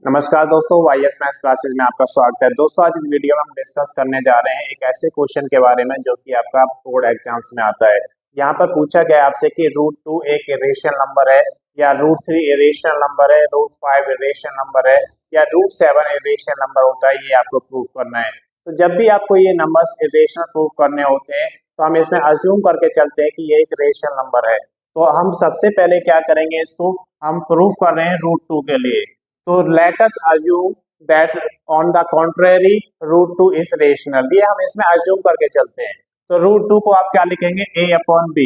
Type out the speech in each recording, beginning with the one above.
नमस्कार दोस्तों, YS maths classes में आपका स्वागत है। दोस्तों, आज इस वीडियो में हम डिस्कस करने जा रहे हैं एक ऐसे क्वेश्चन के बारे में जो कि आपका बोर्ड एग्जाम्स में आता है। यहाँ पर पूछा गया आपसे कि √2 एक इरेशनल नंबर है या √3 इरेशनल नंबर है, √5 इरेशनल नंबर है या √7 इरेशनल नंबर होता है। ये आपको प्रूव करना है। तो जब भी आपको ये नंबर्स इरेशनल प्रूव करने होते हैं तो हम इसमें अज्यूम करके चलते हैं कि ये एक इरेशनल नंबर है। तो हम सबसे पहले क्या करेंगे, इसको हम प्रूव कर रहे हैं √2 के लिए। तो let us assume that on the contrary √2 is rational। ये हम इसमें assume करके चलते हैं। तो √2 को आप क्या लिखेंगे, a/b,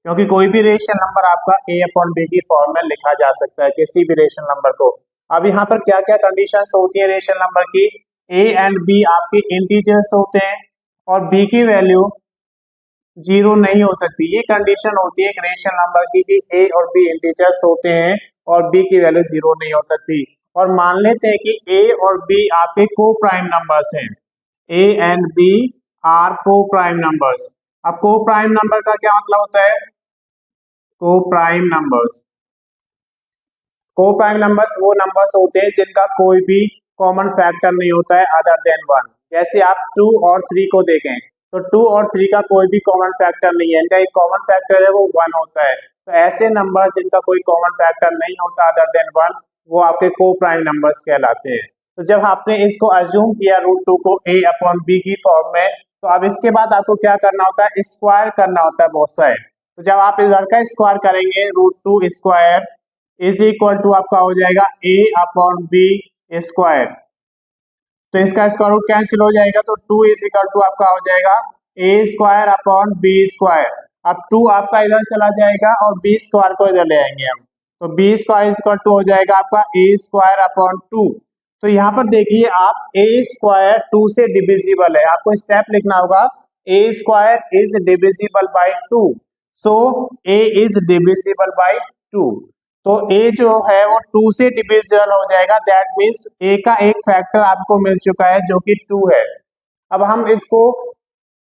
क्योंकि कोई भी रेशनल नंबर आपका a/b की फॉर्म में लिखा जा सकता है, किसी भी रेशनल नंबर को। अब यहाँ पर क्या क्या कंडीशंस होती है रेशनल नंबर की, a एंड b आपके इंटीजर्स होते हैं और b की वैल्यू 0 नहीं हो सकती। ये कंडीशन होती है एक रेशनल नंबर की कि a और b इंटीजर्स होते हैं और b की वैल्यू 0 नहीं हो सकती। और मान लेते हैं कि a और b आपके को प्राइम नंबर्स हैं, a एंड b आर को प्राइम नंबर्स। अब को प्राइम नंबर का क्या मतलब होता है, को प्राइम नंबर्स, को प्राइम नंबर्स वो नंबर्स होते हैं जिनका कोई भी कॉमन फैक्टर नहीं होता है अदर देन 1। जैसे आप 2 और 3 को देखें तो 2 और 3 का कोई भी कॉमन फैक्टर नहीं है, इनका एक कॉमन फैक्टर है वो 1 होता है। तो ऐसे नंबर जिनका कोई कॉमन फैक्टर नहीं होता अदर देन 1 वो आपके को प्राइम नंबर्स कहलाते हैं। तो जब आपने इसको अज्यूम किया √2 को a/b की फॉर्म में, तो अब इसके बाद आपको क्या करना होता है, स्क्वायर करना होता है बहुत सारे। तो जब आप इधर का स्क्वायर करेंगे √2 स्क्वायर इज इक्वल टू आपका हो जाएगा a/b स्क्वायर। तो इसका स्क्वायर रूट कैंसिल हो जाएगा, तो 2 इज इक्वल टू आपका हो जाएगा a²/b स्क्वायर। अब 2 आपका इधर चला जाएगा और b स्क्वायर को इधर ले आएंगे हम, तो b square is equal to हो जाएगा आपका a²/2। तो यहाँ पर देखिए आप a स्क्वायर 2 से डिविजिबल है, आपको स्टेप लिखना होगा a square is divisible by 2, so a is divisible by 2। तो a जो है वो 2 से डिविजिबल हो जाएगा, दैट मीन्स a का एक फैक्टर आपको मिल चुका है जो कि 2 है। अब हम इसको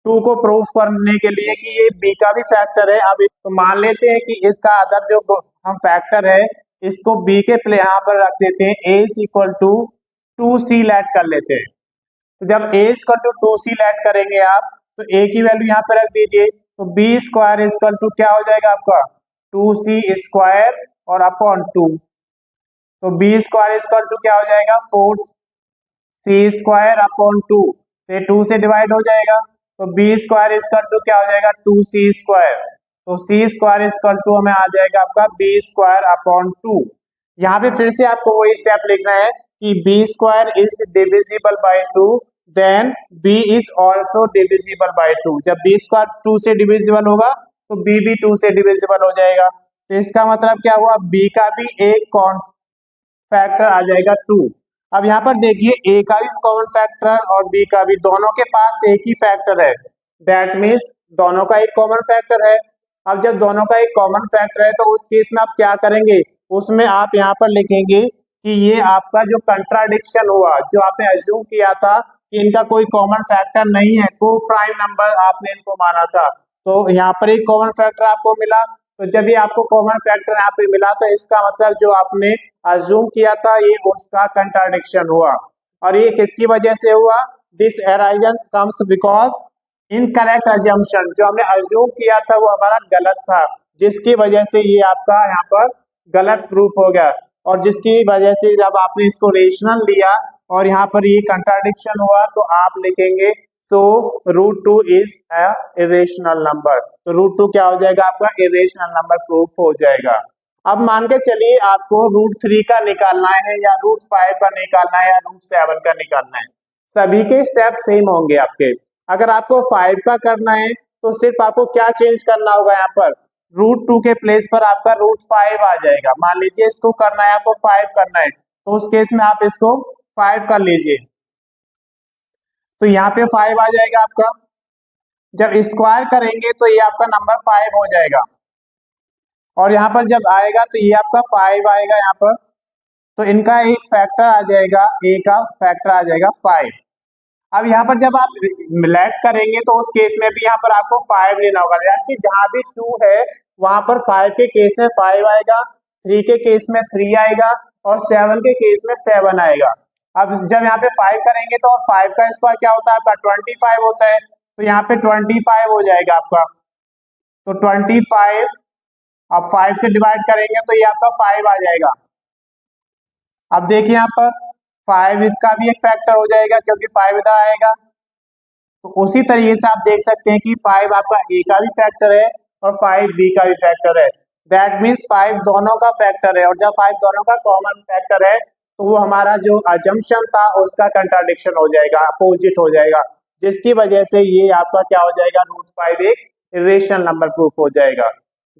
2 को प्रूव करने के लिए कि ये b का भी फैक्टर है, अब इसको मान लेते हैं कि इसका अदर जो हम फैक्टर है इसको b के प्ले यहाँ पर रख देते हैं, a is equal to 2c let कर लेते हैं। तो जब a equal to 2c late करेंगे आप, तो a की वैल्यू यहाँ पर रख दीजिए, तो b स्क्वायर इक्वल टू क्या हो जाएगा आपका 2c स्क्वायर और अपॉन 2। तो b स्क्वायर इक्वल टू क्या हो जाएगा 4c स्क्वायर अपॉन 2, ये 2 से डिवाइड हो जाएगा, तो b स्क्वायर इक्वल टू क्या हो जाएगा 2c स्क्वायर। तो c स्क्वायर इक्वल टू हमें आ जाएगा आपका b स्क्वायर अपॉन 2। यहाँ पे फिर से आपको वही स्टेप लिखना है कि b square is divisible by 2, then b is also divisible by 2। जब b स्क्वायर 2 से डिविजिबल होगा तो b भी 2 से डिविजिबल हो जाएगा। तो इसका मतलब क्या हुआ, b का भी एक कॉमन फैक्टर आ जाएगा 2। अब यहाँ पर देखिए a का भी कॉमन फैक्टर और b का भी, दोनों के पास एक ही फैक्टर है, दैट मीन्स दोनों का एक कॉमन फैक्टर है। अब जब दोनों का एक कॉमन फैक्टर है तो उस केस में आप क्या करेंगे, उसमें आप यहाँ पर लिखेंगे कि ये आपका जो कंट्राडिक्शन हुआ, जो आपने अज्यूम किया था कि इनका कोई कॉमन फैक्टर नहीं है, को प्राइम नंबर आपने इनको माना था, तो यहाँ पर एक कॉमन फैक्टर आपको मिला। तो जब ये आपको कॉमन फैक्टर यहाँ पे मिला तो इसका मतलब जो आपने अज्यूम किया था ये उसका कंट्राडिक्शन हुआ। और ये किसकी वजह से हुआ, this arisen comes because incorrect assumption, जो हमने अज्यूम किया था वो हमारा गलत था, जिसकी वजह से ये आपका यहाँ पर गलत प्रूफ हो गया। और जिसकी वजह से जब आपने इसको रेशनल लिया और यहाँ पर ये कंट्राडिक्शन हुआ, तो आप लिखेंगे सो √2 इज अ इरेशनल नंबर। तो √2 क्या हो जाएगा आपका इरेशनल नंबर प्रूफ हो जाएगा। अब मान के चलिए आपको √3 का निकालना है या √5 का निकालना है या √7 का निकालना है, सभी के स्टेप सेम होंगे आपके। अगर आपको 5 का करना है तो सिर्फ आपको क्या चेंज करना होगा, यहाँ पर √2 के प्लेस पर आपका √5 आ जाएगा। मान लीजिए इसको करना है आपको 5 करना है, तो उस केस में आप इसको 5 कर लीजिए, तो यहाँ पे 5 आ जाएगा आपका। जब स्क्वायर करेंगे तो ये आपका नंबर 5 हो जाएगा, और यहाँ पर जब आएगा तो ये आपका 5 आएगा यहाँ पर, तो इनका एक फैक्टर आ जाएगा, a का फैक्टर आ जाएगा 5। अब यहाँ पर जब आप लेट करेंगे तो उस केस में भी यहाँ पर आपको 5 लेना होगा, यानी कि जहां भी 2 है वहां पर 5 के केस में 5 आएगा, 3 के केस में 3 आएगा और 7 के केस में 7 आएगा। अब जब यहाँ पे 5 करेंगे तो 5 का स्क्वायर क्या होता है आपका 25 होता है, तो यहाँ पे 25 हो जाएगा आपका। तो 25 अब 5 से डिवाइड करेंगे तो ये आपका 5 आ जाएगा। अब देखिए यहाँ पर 5 इसका भी एक फैक्टर हो जाएगा क्योंकि 5 इधर आएगा। तो उसी तरीके से आप देख सकते हैं कि 5 आपका ए का भी फैक्टर है और 5 बी का भी फैक्टर है। दैट मीन्स 5 दोनों का फैक्टर है, और जब 5 दोनों का कॉमन फैक्टर है तो वो हमारा जो अजम्पशन था उसका कंट्राडिक्शन हो जाएगा, अपोजिट हो जाएगा, जिसकी वजह से ये आपका क्या हो जाएगा, √5 एक इरेशनल नंबर प्रूफ हो जाएगा।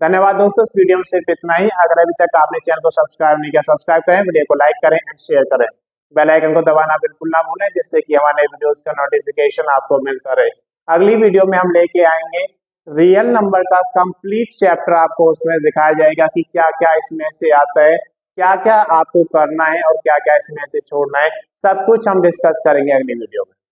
धन्यवाद दोस्तों, इस वीडियो में सिर्फ इतना ही। अगर अभी तक आपने चैनल को सब्सक्राइब नहीं किया, सब्सक्राइब करें, वीडियो को लाइक करें एंड शेयर करें। बेल आइकन को दबाना बिल्कुल ना भूलें, जिससे कि हमारे नए वीडियोस का नोटिफिकेशन आपको मिलता रहे। अगली वीडियो में हम लेके आएंगे रियल नंबर का कंप्लीट चैप्टर, आपको उसमें दिखाया जाएगा कि क्या क्या इसमें से आता है, क्या क्या आपको करना है और क्या क्या इसमें से छोड़ना है, सब कुछ हम डिस्कस करेंगे अगली वीडियो में।